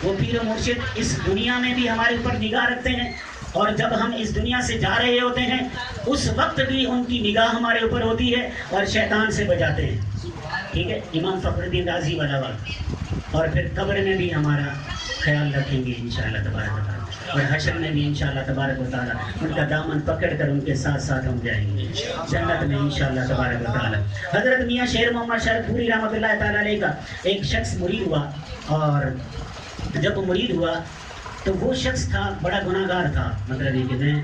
وہ پیر و مرشد اس دنیا میں بھی ہمارے اوپر نگاہ رکھتے ہیں، اور جب ہم اس دنیا سے جا رہے ہوتے ہیں اس وقت بھی ان کی نگاہ ہمارے اوپر ہوتی ہے اور شیطان سے بچاتے ہیں، ٹھیک ہے، امام فخر الدین رازی والا وقت، اور پھر قبر میں بھی ہمارا خیال رکھیں گے انشاءاللہ تبارک و تعالیٰ، اور حشر میں بھی انشاءاللہ تبارک و تعالیٰ ان کا دامن پکڑ کر ان کے ساتھ ساتھ ہم جائیں گے جنت میں انشاءاللہ تبارک و تعالیٰ۔ حضرت میاں شیر محمد شرف پوری رحمۃ اللہ تعالیٰ علیہ کا ایک شخص مرید ہوا، اور جب وہ مرید ہوا تو وہ شخص تھا بڑا گناہ گار تھا، مطلب یہ کہتے ہیں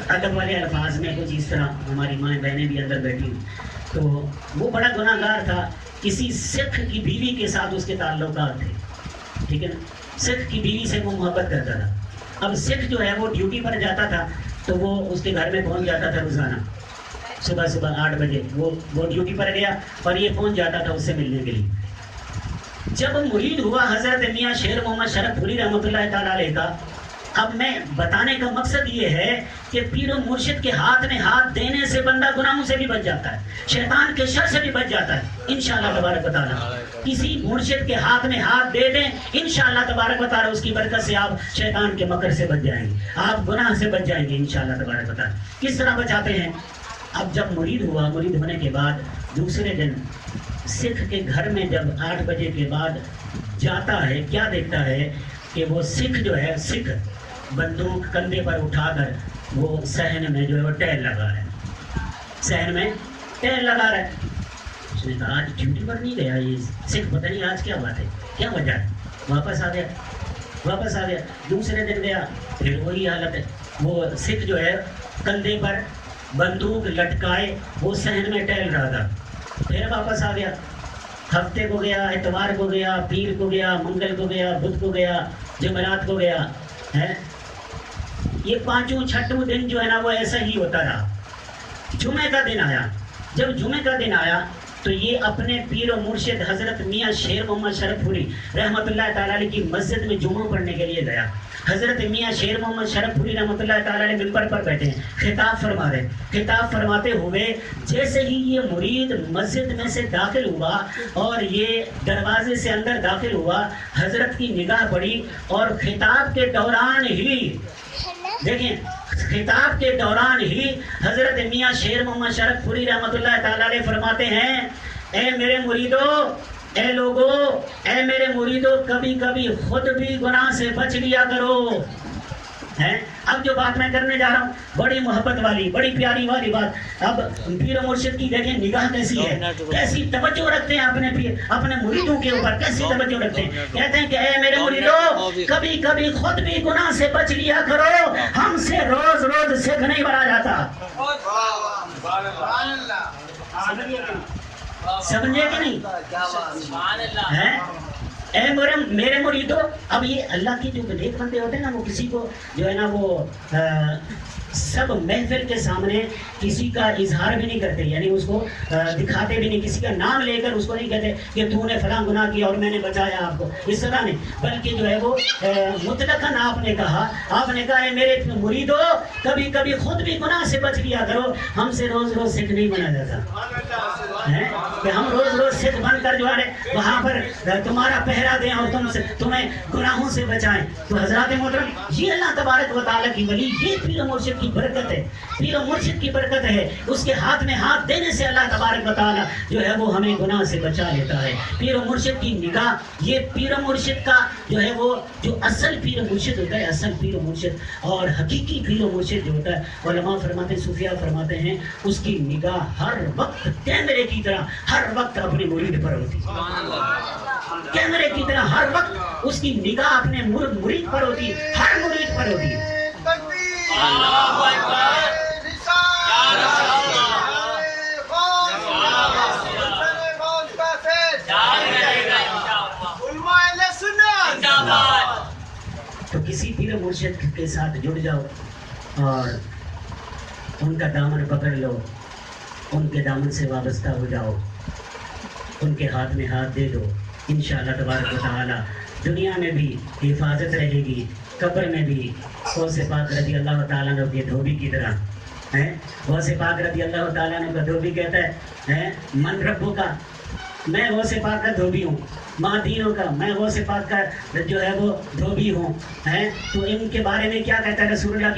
ادب والے الفاظ میں کچھ اس طرح، ہماری مائیں بہنیں بھی اندر بیٹھی، تو وہ بڑا گناہ گار تھا، کسی سکھ کی بیوی کے ساتھ اس کے تعلقات تھے، ٹھیک ہے نا، سکھ کی بیوی سے وہ محبت کرتا تھا۔ اب سکھ جو ہے وہ ڈیوٹی پر جاتا تھا تو وہ اس کے گھر میں پہنچ جاتا تھا روزانہ صبح 8 بجے، وہ ڈیوٹی پر گیا اور یہ پہنچ جاتا تھا اس سے ملنے کے لیے۔ جب مرید ہوا حضرت میاں شیر محمد شرف پوری رحمۃ اللہ تعالیٰ علیہ کا، اب میں بتانے کا مقصد یہ ہے کہ پیر و مرشد کے ہاتھ میں ہاتھ دینے سے بندہ گناہوں سے بھی بچ جاتا ہے، شیطان کے شر سے بھی بچ جاتا ہے انشاءاللہ تبارک و تعالیٰ۔ کسی مرشد کے ہاتھ میں ہاتھ دے دیں انشاءاللہ تبارک و تعالیٰ، اس کی برکت سے آپ شیطان کے مکر سے بچ جائیں گے، آپ گناہ سے بچ جائیں گے انشاءاللہ تبارک و تعالیٰ۔ کس طرح بچاتے ہیں؟ اب جب مرید ہوا، مرید ہونے کے بعد دوسرے دن سکھ کے گھر میں جب 8 بجے کے بعد جاتا ہے، کیا دیکھتا ہے کہ وہ سکھ جو ہے، سکھ بندوق کندھے پر اٹھا کر وہ صحن میں جو ہے وہ ٹہل لگا ہے، صحن میں ٹہل لگا رہا ہے۔ اس نے کہا آج ڈیوٹی پر نہیں گیا یہ سکھ، پتہ نہیں آج کیا بات ہے، کیا وجہ ہے، واپس آ گیا۔ دوسرے دن گیا، پھر وہی حالت ہے، وہ سکھ جو ہے کندھے پر بندوق لٹکائے وہ صحن میں ٹہل رہا تھا، پھر واپس آ گیا۔ ہفتے کو گیا، اتوار کو گیا، پیر کو گیا، منگل کو گیا، بدھ کو گیا، جمعرات کو گیا ہے، یہ 5واں 6واں دن جو ہے نا وہ ایسا ہی ہوتا رہا۔ جمعے کا دن آیا، جب جمعے کا دن آیا تو یہ اپنے پیر و مرشد حضرت میاں شیر محمد شرف پوری رحمۃ اللہ تعالیٰ علیہ کی مسجد میں جمعہ پڑھنے کے لیے گیا۔ حضرت میاں شیر محمد شرف پوری رحمۃ اللہ تعالیٰ علیہ ممبر پر بیٹھے ہیں، خطاب فرما رہے، خطاب فرماتے ہوئے جیسے ہی یہ مرید مسجد میں سے داخل ہوا اور یہ دروازے سے اندر داخل ہوا، حضرت کی نگاہ پڑی اور خطاب کے دوران ہی دیکھیں، خطاب کے دوران ہی حضرت میاں شیر محمد شرف پوری رحمۃ اللہ تعالیٰ علیہ فرماتے ہیں، اے میرے مریدو، اے لوگو، اے میرے مریدو، کبھی کبھی خود بھی گناہ سے بچ لیا کرو۔ اب جو بات میں کرنے جا رہا ہوں بڑی محبت والی، بڑی پیاری والی بات۔ اب پیر و مرشد کی دیکھیں نگاہ کیسی ہے، کیسی توجہ رکھتے ہیں اپنے مریدوں کے اوپر، کیسی توجہ رکھتے ہیں۔ کہتے ہیں کہ اے میرے مریدو، کبھی کبھی خود بھی گناہ سے بچ لیا کرو، ہم سے روز روز سکھ نہیں بنا جاتا۔ سمجھے کہ نہیں؟ اے میرے مریدو، اب یہ اللہ کی جو نیک بندے ہوتے ہیں نا، وہ کسی کو جو ہے نا وہ سب محفل کے سامنے کسی کا اظہار بھی نہیں کرتے، یعنی اس کو دکھاتے بھی نہیں، کسی کا نام لے کر اس کو نہیں کہتے کہ تو نے فلاں گناہ کیا اور میں نے بچایا آپ کو، اس طرح نہیں، بلکہ جو ہے وہ مطلقاً آپ نے کہا اے میرے مریدو، کبھی کبھی خود بھی گناہ سے بچ لیا کرو، ہم سے روز روز سکھ نہیں بنا جاتا کہ ہم روز روز سکھ بن کر جو ہے وہاں پر تمہارا پہرا دیں اور تمہیں گناہوں سے بچائیں۔ تو حضرات محترم، یہ اللہ تبارک و تعالیٰ کی ولی، یہ پیر و مرشد کی برکت ہے، پیر و مرشد کی برکت ہے، اس کے ہاتھ میں ہاتھ دینے سے اللہ تبارک و تعالیٰ جو ہے وہ ہمیں گناہ سے بچا لیتا ہے۔ پیر و مرشد کی نگاہ، یہ پیر و مرشد کا جو ہے وہ جو اصل پیر و مرشد ہوتا ہے، اصل پیر و مرشد اور حقیقی پیر و مرشد جو ہوتا ہے، علماء فرماتے ہیں، صوفیاء فرماتے ہیں، اس کی نگاہ ہر وقت کیمرے کی طرح ہر وقت اپنے مرید پر ہوتی ہے، کیمرے کی طرح ہر وقت اس کی نگاہ اپنے مرید پر ہوتی ہے، ہر مرید پر ہوتی ہے۔ اللہ اکبر، تو کسی پیر مرشد کے ساتھ جڑ جاؤ اور ان کا دامن پکڑ لو، ان کے دامن سے وابستہ ہو جاؤ، ان کے ہاتھ میں ہاتھ دے دو، انشاءاللہ تبارک و تعالی دنیا میں بھی حفاظت رہے گی، قبر میں بھی۔ غوث پاک رضی اللہ تعالیٰ عنہ کے دھوبی کی طرح غوث پاک رضی اللہ تعالیٰ عنہ کا دھوبی کہتا ہے من ربو کا، میں غوث پاک کا دھوبی ہوں، مہدینوں کا میں غوث پاک کا جو ہے وہ دھوبی ہوں، تو ان کے بارے میں کیا کہتا ہے رسول اللہ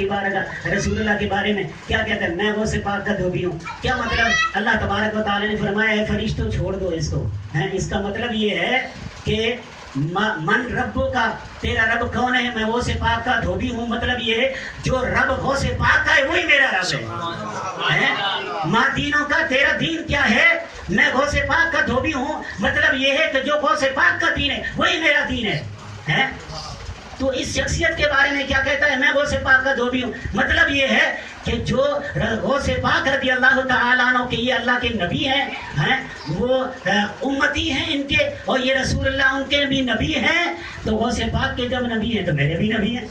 کے بارے میں کیا کہتا ہے؟ میں غوث پاک کا دھوبی ہوں. کیا مطلب؟ اللہ تبارک و تعالیٰ نے فرمایا ہے فرشتوں چھوڑ دو اس کو. اس کا مطلب یہ ہے کہ من ربو کا، تیرا رب کون ہے؟ میں غوث پاک کا دھوبی ہوں. مطلب یہ ہے جو رب غوث پاک کا ہے وہی میرا رب ہے. مہدینوں کا تیرا دین کیا ہے؟ میں غوث پاک کا دھوبی ہوں. مطلب یہ ہے کہ جو غوث پاک کا دین ہے وہی میرا دین ہے. تو اس شخصیت کے بارے میں کیا کہتا ہے؟ میں غوث پاک کا دھوبی ہوں. مطلب یہ ہے کہ جو غوث پاک رضی اللہ تعالیٰ عنہ کے یہ اللہ کے نبی ہیں، وہ امتی ہیں ان کے، اور یہ رسول اللہ ان کے بھی نبی ہیں. تو غوث پاک کے جب نبی ہیں تو میرے بھی نبی ہیں.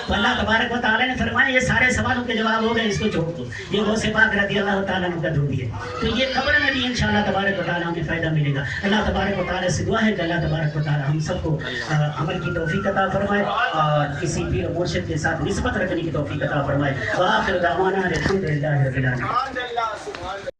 تو اللہ تبارک و تعالیٰ نے فرمایا یہ سارے سوالوں کے جواب ہو گئے، اس کو چھوڑ دو. یہ غوث پاک رضی اللہ تعالیٰ عنہ کا دھوبی ہے. تو یہ قبر میں بھی انشاءاللہ تبارک و تعالیٰ ہمیں فائدہ ملے گا. اللہ تبارک و تعالیٰ سے دعا ہے کہ اللہ تبارک و تعالیٰ ہم سب کو عمل کی توفیق عطا فرمائے اور کسی پیر و مرشد کے ساتھ نسبت رکھنے کی توفیق عطا فرمائے. وآخر دعوانا الحمدللہ رب العالمین.